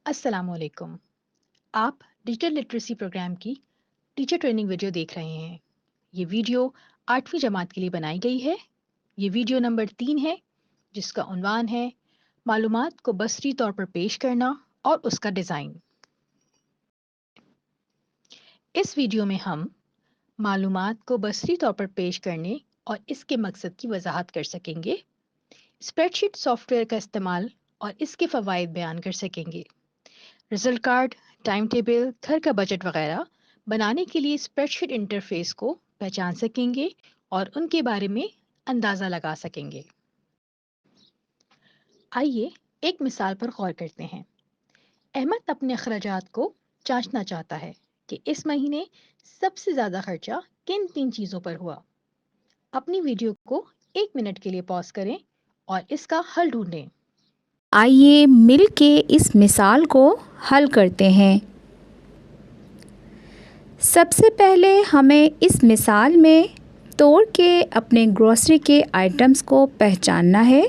अस्सलाम वालेकुम। आप डिजिटल लिटरेसी प्रोग्राम की टीचर ट्रेनिंग वीडियो देख रहे हैं। ये वीडियो 8वीं जमात के लिए बनाई गई है। ये वीडियो नंबर 3 है, जिसका उन्वान है मालूमात को बसरी तौर पर पेश करना और उसका डिज़ाइन। इस वीडियो में हम मालूमात को बसरी तौर पर पेश करने और इसके मकसद की वजाहत कर सकेंगे, स्प्रेडशीट सॉफ्टवेयर का इस्तेमाल और इसके फ़वाइद बयान कर सकेंगे। रिजल्ट कार्ड, टाइम टेबल, घर का बजट वगैरह बनाने के लिए स्प्रेडशीट इंटरफेस को पहचान सकेंगे और उनके बारे में अंदाज़ा लगा सकेंगे। आइए एक मिसाल पर गौर करते हैं। अहमद अपने अखराजात को जांचना चाहता है कि इस महीने सबसे ज़्यादा खर्चा किन 3 चीज़ों पर हुआ। अपनी वीडियो को 1 मिनट के लिए पॉज करें और इसका हल ढूंढें। आइए मिल के इस मिसाल को हल करते हैं। सबसे पहले हमें इस मिसाल में तोड़ के अपने ग्रोसरी के आइटम्स को पहचानना है।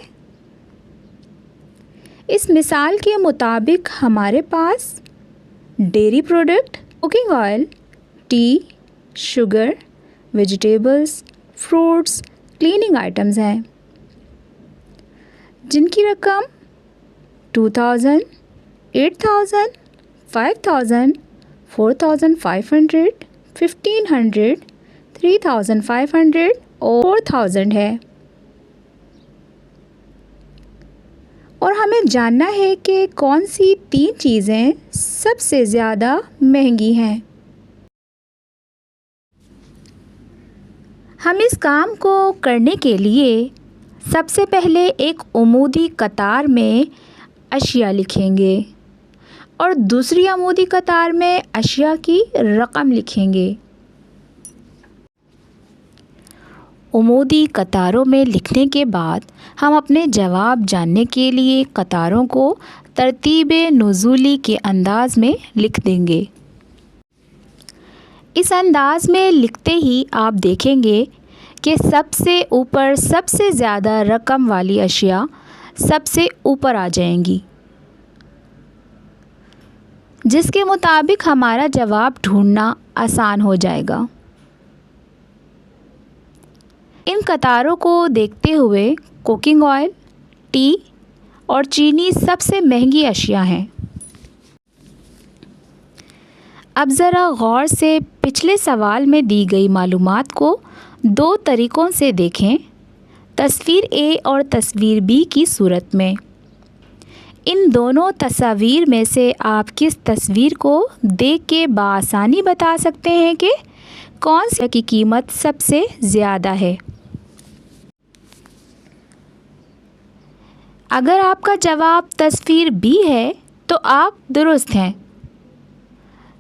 इस मिसाल के मुताबिक हमारे पास dairy product, cooking oil, tea, sugar, vegetables, fruits, cleaning items हैं, जिनकी रकम 2000, 8000, 5000, 4500, 1500, 3500 और 4000 है। और हमें जानना है कि कौन सी 3 चीज़ें सबसे ज़्यादा महंगी हैं। हम इस काम को करने के लिए सबसे पहले एक उमूदी कतार में अशिया लिखेंगे और दूसरी अमूदी कतार में अशिया की रकम लिखेंगे। उमूदी कतारों में लिखने के बाद हम अपने जवाब जानने के लिए कतारों को तरतीब नुज़ूली के अंदाज़ में लिख देंगे। इस अंदाज़ में लिखते ही आप देखेंगे कि सबसे ऊपर सबसे ज़्यादा रकम वाली अशिया सबसे ऊपर आ जाएंगी, जिसके मुताबिक हमारा जवाब ढूंढना आसान हो जाएगा। इन कतारों को देखते हुए कुकिंग ऑयल, टी और चीनी सबसे महंगी अशिया हैं। अब ज़रा गौर से पिछले सवाल में दी गई मालूमात को 2 तरीक़ों से देखें, तस्वीर ए और तस्वीर बी की सूरत में। इन दोनों तस्वीर में से आप किस तस्वीर को देख के बआसानी बता सकते हैं कि कौन सी की कीमत सबसे ज़्यादा है। अगर आपका जवाब तस्वीर बी है तो आप दुरुस्त हैं।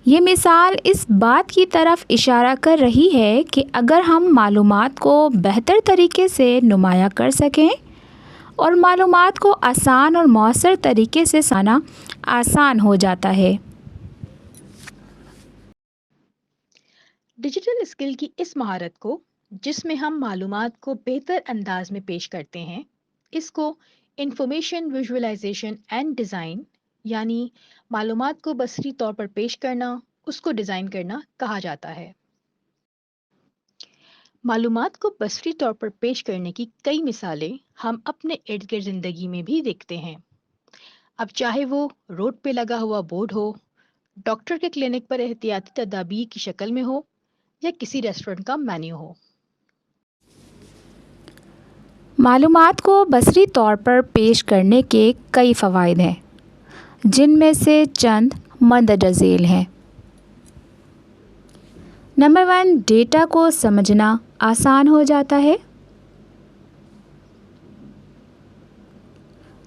ये मिसाल इस बात की तरफ इशारा कर रही है कि अगर हम मालूमात को बेहतर तरीके से नुमाया कर सकें और मालूमात को आसान और मौसर तरीके से साना आसान हो जाता है। डिजिटल स्किल की इस महारत को, जिसमें हम मालूमात को बेहतर अंदाज में पेश करते हैं, इसको इंफॉर्मेशन विजुअलाइजेशन एंड डिज़ाइन यानी मालूमात को बसरी तौर पर पेश करना, उसको डिज़ाइन करना कहा जाता है। मालूमात को बसरी तौर पर पेश करने की कई मिसालें हम अपने इर्द गिर्द ज़िंदगी में भी देखते हैं। अब चाहे वो रोड पे लगा हुआ बोर्ड हो, डॉक्टर के क्लिनिक पर एहतियाती तदाबीर की शक्ल में हो, या किसी रेस्टोरेंट का मेन्यू हो। मालूमात को बसरी तौर पर पेश करने के कई फ़वाइद हैं, जिनमें से चंद मंदरजा झेल हैं। नंबर 1, डेटा को समझना आसान हो जाता है।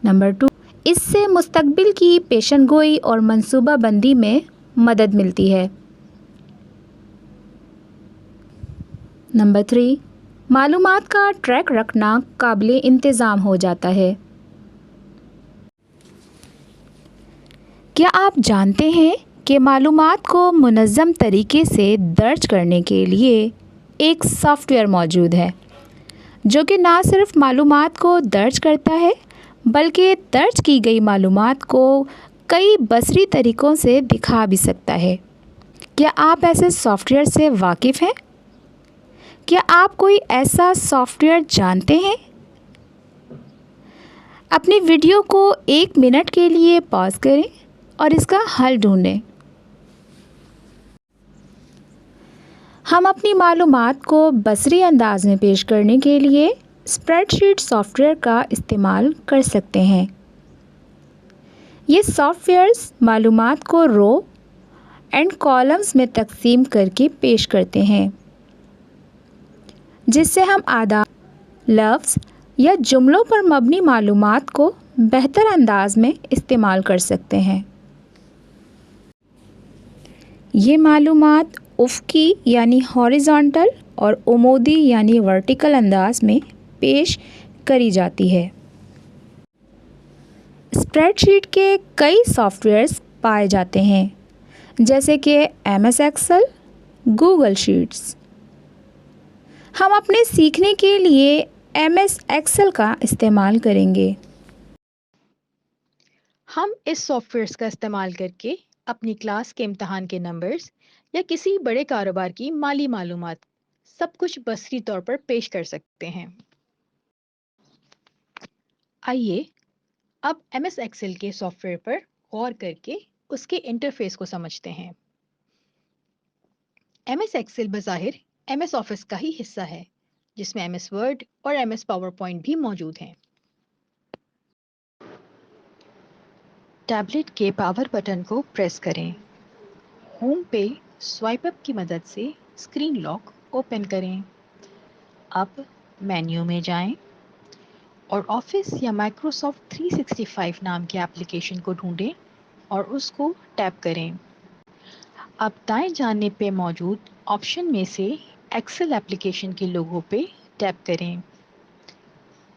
नंबर 2, इससे मुस्तकबिल की पेशनगोई और मंसूबा बंदी में मदद मिलती है। नंबर 3, मालूमात का ट्रैक रखना काबिल इंतज़ाम हो जाता है। क्या आप जानते हैं कि मालूमात को मुनज़्ज़म तरीके से दर्ज करने के लिए एक सॉफ्टवेयर मौजूद है, जो कि ना सिर्फ मालूमात को दर्ज करता है बल्कि दर्ज की गई मालूमात को कई बसरी तरीक़ों से दिखा भी सकता है। क्या आप ऐसे सॉफ्टवेयर से वाकिफ़ हैं? क्या आप कोई ऐसा सॉफ्टवेयर जानते हैं? अपनी वीडियो को 1 मिनट के लिए पॉज़ करें और इसका हल ढूंढें। हम अपनी मालूमात को बसरी अंदाज में पेश करने के लिए स्प्रेडशीट सॉफ्टवेयर का इस्तेमाल कर सकते हैं। ये सॉफ्टवेयर्स मालूमात को रो एंड कॉलम्स में तकसीम करके पेश करते हैं, जिससे हम आदाद, लफ्ज़ या जुमलों पर मबनी मालूमात को बेहतर अंदाज में इस्तेमाल कर सकते हैं। ये मालूमात उफ़क़ी यानी हॉरिज़ॉन्टल और उमूदी यानी वर्टिकल अंदाज में पेश करी जाती है। स्प्रेडशीट के कई सॉफ्टवेयर्स पाए जाते हैं, जैसे कि MS एक्सेल, गूगल शीट्स। हम अपने सीखने के लिए MS एक्सेल का इस्तेमाल करेंगे। हम इस सॉफ्टवेयर्स का इस्तेमाल करके अपनी क्लास के इम्तहान के नंबर्स या किसी बड़े कारोबार की माली मालूमात सब कुछ बसरी तौर पर पेश कर सकते हैं। आइए अब MS एक्सेल के सॉफ्टवेयर पर गौर करके उसके इंटरफेस को समझते हैं। MS एक्सेल बज़ाहिर MS ऑफिस का ही हिस्सा है, जिसमें MS वर्ड और MS पावरपॉइंट भी मौजूद हैं। टैबलेट के पावर बटन को प्रेस करें। होम पे स्वाइप अप की मदद से स्क्रीन लॉक ओपन करें। अब मेन्यू में जाएं और ऑफिस या माइक्रोसॉफ्ट 365 नाम के एप्लीकेशन को ढूंढें और उसको टैप करें। अब दाएं जाने पे मौजूद ऑप्शन में से एक्सेल एप्लीकेशन के लोगो पे टैप करें।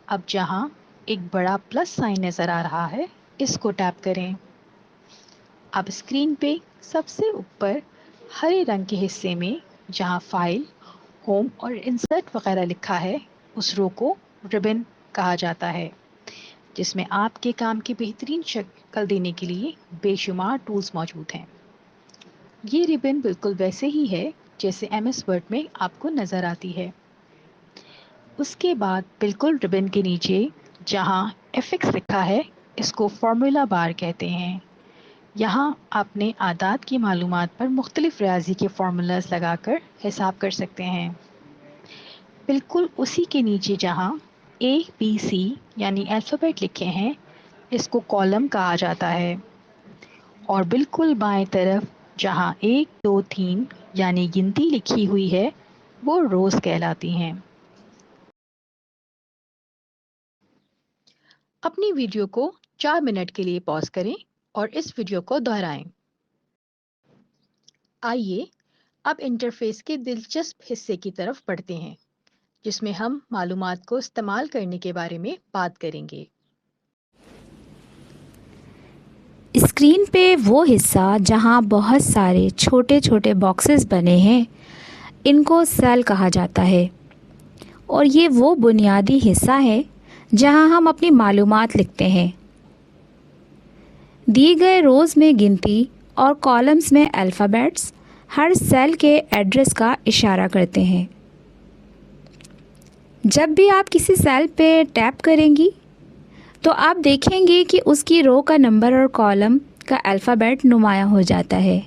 अब जहां एक बड़ा प्लस साइन नज़र आ रहा है, इसको टैप करें। अब स्क्रीन पे सबसे ऊपर हरे रंग के हिस्से में जहां फाइल, होम और इंसर्ट वगैरह लिखा है, उस रो को रिबन कहा जाता है, जिसमें आपके काम की बेहतरीन शक्ल देने के लिए बेशुमार टूल्स मौजूद हैं। ये रिबन बिल्कुल वैसे ही है जैसे MS वर्ड में आपको नज़र आती है। उसके बाद बिल्कुल रिबन के नीचे जहां FX लिखा है, इसको फार्मूला बार कहते हैं। यहाँ आपने आदाद की मालूमात पर मुख्तलिफ रियाजी के फार्मूलाज लगाकर हिसाब कर सकते हैं। बिल्कुल उसी के नीचे जहाँ ABC यानी अल्फ़ाबेट लिखे हैं, इसको कॉलम कहा जाता है। और बिल्कुल बाएं तरफ जहाँ 1, 2, 3 यानी गिनती लिखी हुई है, वो रोज़ कहलाती हैं। अपनी वीडियो को 4 मिनट के लिए पॉज करें और इस वीडियो को दोहराएं। आइए अब इंटरफेस के दिलचस्प हिस्से की तरफ बढ़ते हैं, जिसमें हम मालूमात को इस्तेमाल करने के बारे में बात करेंगे। स्क्रीन पे वो हिस्सा जहाँ बहुत सारे छोटे छोटे बॉक्सेस बने हैं, इनको सेल कहा जाता है। और ये वो बुनियादी हिस्सा है जहाँ हम अपनी मालूमात लिखते हैं। दिए गए रोज़ में गिनती और कॉलम्स में अल्फ़ाबेट्स हर सेल के एड्रेस का इशारा करते हैं। जब भी आप किसी सेल पे टैप करेंगी तो आप देखेंगे कि उसकी रो का नंबर और कॉलम का अल्फ़ाबेट नुमाया हो जाता है,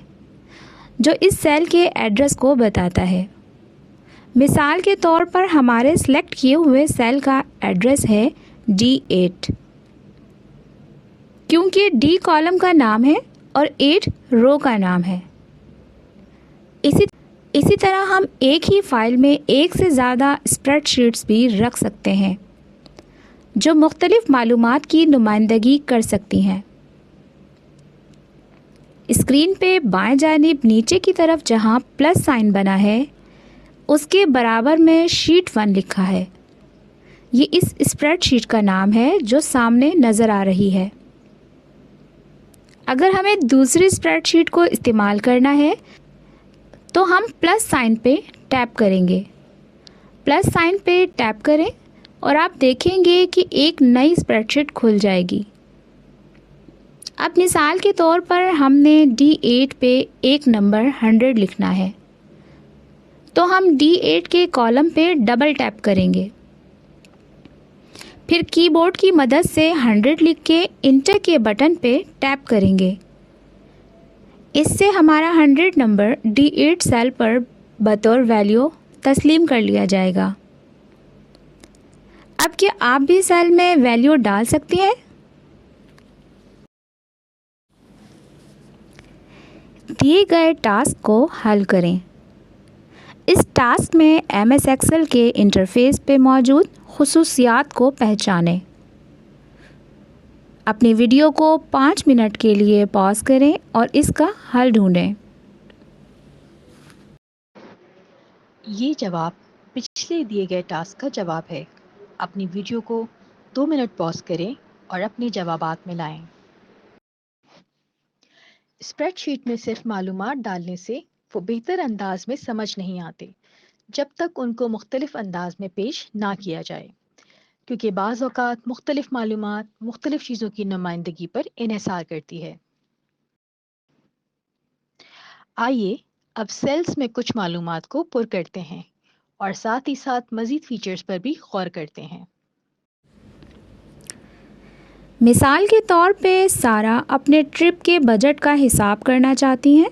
जो इस सेल के एड्रेस को बताता है। मिसाल के तौर पर हमारे सेलेक्ट किए हुए सेल का एड्रेस है D8, क्योंकि D कॉलम का नाम है और 8 रो का नाम है। इसी तरह हम एक ही फाइल में एक से ज़्यादा स्प्रेडशीट्स भी रख सकते हैं, जो मुख्तलिफ मालूमात की नुमाइंदगी कर सकती हैं। स्क्रीन पे बाएं जानिब नीचे की तरफ जहां प्लस साइन बना है, उसके बराबर में शीट 1 लिखा है। ये इस स्प्रेडशीट का नाम है जो सामने नज़र आ रही है। अगर हमें दूसरी स्प्रेडशीट को इस्तेमाल करना है तो हम प्लस साइन पे टैप करेंगे। प्लस साइन पे टैप करें और आप देखेंगे कि एक नई स्प्रेडशीट खुल जाएगी। اب مثال کے طور پر ہم نے D8 پہ ایک نمبر 100 لکھنا ہے، تو ہم D8 کے کالم پہ ڈبل ٹیپ کریں گے، پھر کی بورڈ کی مدد سے 100 لکھ کے انٹر کے بٹن پہ ٹیپ کریں گے۔ اس سے ہمارا 100 نمبر D8 سیل پر بطور ویلیو تسلیم کر لیا جائے گا۔ اب کیا آپ بھی سیل میں ویلیو ڈال سکتے ہیں؟ دیے گئے ٹاسک کو حل کریں۔ اس ٹاسک میں MS ایکسل کے انٹرفیس پہ موجود خصوصیات کو پہچانیں۔ اپنی ویڈیو کو 5 منٹ کے لیے پاز کریں اور اس کا حل ڈھونڈیں۔ یہ جواب پچھلے دیے گئے ٹاسک کا جواب ہے۔ اپنی ویڈیو کو 2 منٹ پاز کریں اور اپنے جوابات میں لائیں۔ اسپریڈ شیٹ میں صرف معلومات ڈالنے سے وہ بہتر انداز میں سمجھ نہیں آتے جب تک ان کو مختلف انداز میں پیش نہ کیا جائے، کیونکہ بعض اوقات مختلف معلومات مختلف چیزوں کی نمائندگی پر انحصار کرتی ہے۔ آئیے اب سیلز میں کچھ معلومات کو پر کرتے ہیں اور ساتھ ہی ساتھ مزید فیچرز پر بھی غور کرتے ہیں۔ مثال کے طور پہ سارا اپنے ٹرپ کے بجٹ کا حساب کرنا چاہتی ہیں،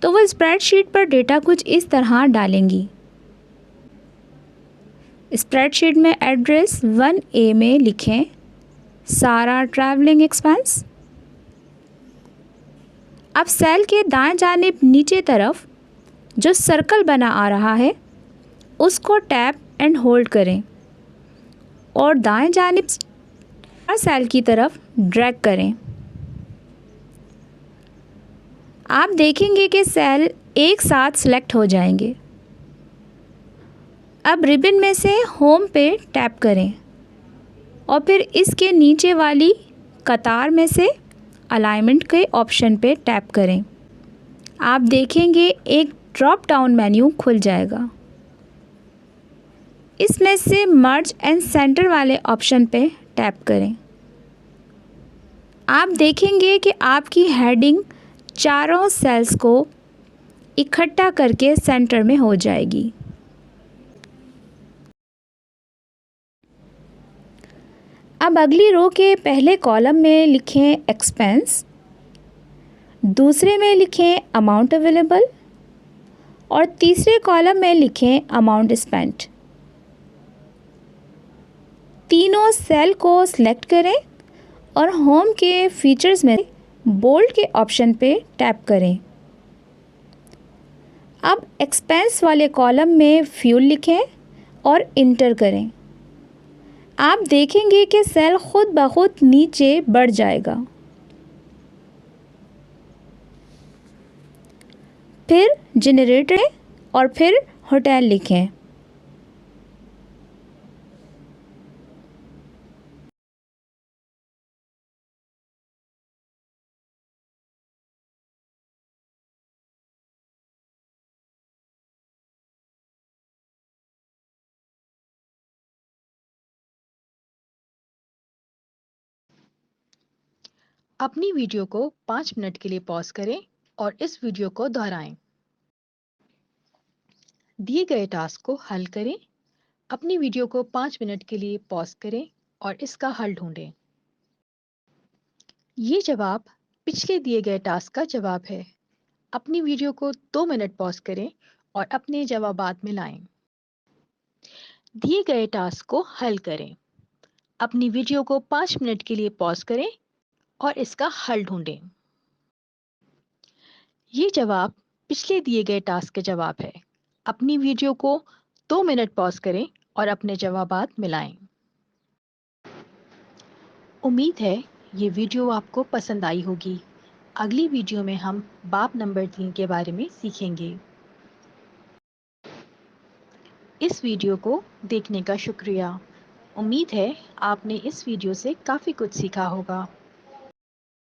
تو وہ اسپریڈ شیٹ پر ڈیٹا کچھ اس طرح ڈالیں گی۔ اسپریڈ شیٹ میں ایڈریس 1A میں لکھیں سارا ٹریولنگ ایکسپینس۔ اب سیل کے دائیں جانب نیچے طرف جو سرکل بنا آ رہا ہے اس کو ٹیپ اینڈ ہولڈ کریں اور دائیں جانب سیل کی طرف ڈریگ کریں۔ آپ دیکھیں گے کہ سیل ایک ساتھ سلیکٹ ہو جائیں گے۔ اب ربن میں سے ہوم پہ ٹیپ کریں اور پھر اس کے نیچے والی قطار میں سے الائنمنٹ کے آپشن پہ ٹیپ کریں۔ آپ دیکھیں گے ایک ڈراپ ڈاؤن مینیو کھل جائے گا۔ اس میں سے مرج اینڈ سینٹر والے آپشن پہ ٹیپ کریں۔ آپ دیکھیں گے کہ آپ کی ہیڈنگ چاروں سیلز کو اکٹھا کر کے سینٹر میں ہو جائے گی۔ اب اگلی رو کے پہلے کالم میں لکھیں ایکسپینس، دوسرے میں لکھیں اماؤنٹ اویلیبل اور تیسرے کالم میں لکھیں اماؤنٹ اسپینٹ۔ تینوں سیل کو سلیکٹ کریں اور ہوم کے فیچرز میں بولڈ کے آپشن پہ ٹیپ کریں۔ اب ایکسپینس والے کالم میں فیول لکھیں اور انٹر کریں۔ آپ دیکھیں گے کہ سیل خود بخود نیچے بڑھ جائے گا۔ پھر جنریٹر اور پھر ہوٹل لکھیں۔ اپنی ویڈیو کو 5 منٹ کے لیے پاز کریں اور اس ویڈیو کو دہرائیں۔ دیے گئے ٹاسک کو حل کریں۔ اپنی ویڈیو کو 5 منٹ کے لیے پاز کریں اور اس کا حل ڈھونڈیں۔ یہ جواب پچھلے دیے گئے ٹاسک کا جواب ہے۔ اپنی ویڈیو کو 2 منٹ پاز کریں اور اپنے جوابات میں لائیں۔ دیے گئے ٹاسک کو حل کریں۔ اپنی ویڈیو کو 5 منٹ کے لیے پاز کریں اور اس کا حل ڈھونڈیں۔ یہ جواب پچھلے دیے گئے ٹاسک کا جواب ہے۔ اپنی ویڈیو کو 2 منٹ پاز کریں اور اپنے جوابات ملائیں۔ امید ہے یہ ویڈیو آپ کو پسند آئی ہوگی۔ اگلی ویڈیو میں ہم باب نمبر 3 کے بارے میں سیکھیں گے۔ اس ویڈیو کو دیکھنے کا شکریہ۔ امید ہے آپ نے اس ویڈیو سے کافی کچھ سیکھا ہوگا۔